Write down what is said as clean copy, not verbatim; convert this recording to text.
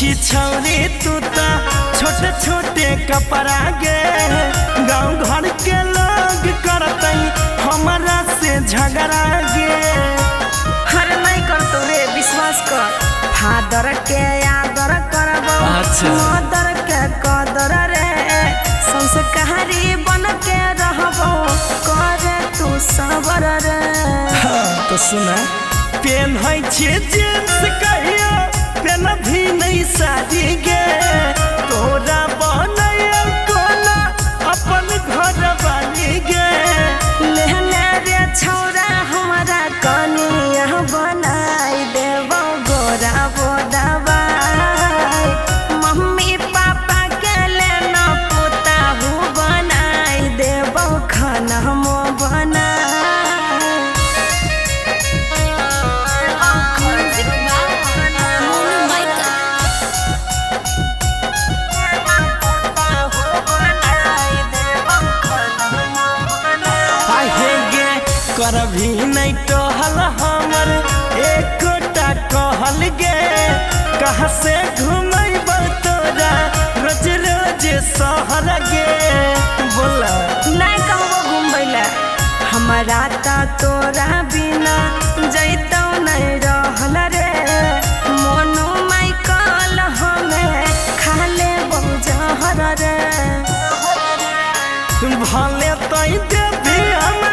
छी छौरी तू तो छोटे छोटे कपड़ा गे गाँव घर के लोग करते हमारा से झगड़ा गे। हर नहीं करतो रे विश्वास कर। फादर के आदर करबो मदर के कदर रे संस्कारी बन के रहबो करे तू सबर रे। तो सुना पेन है जींस कहियो पेन भी नहीं साड़ी गे तोरा बनैया कोना अपन घर वाली गे। लेहने रे छौरा हमारा कनिया बनाई देबो गोरा बोदबाई मम्मी पापा के लेना पुताहू बनाई देबो खाना मो बनाई। कर भी नहीं टहल हमर एकोटा कहल गे कहाँ से घुमैब तोरा रोज रोज शहर गे। बोला नहीं कहबो घूमबैला हमारा ता तोरा बिना जैतौ नहीं रहल रे मोनू माइकल हमें खा ले बहु जहर रे। भले तई देवी हम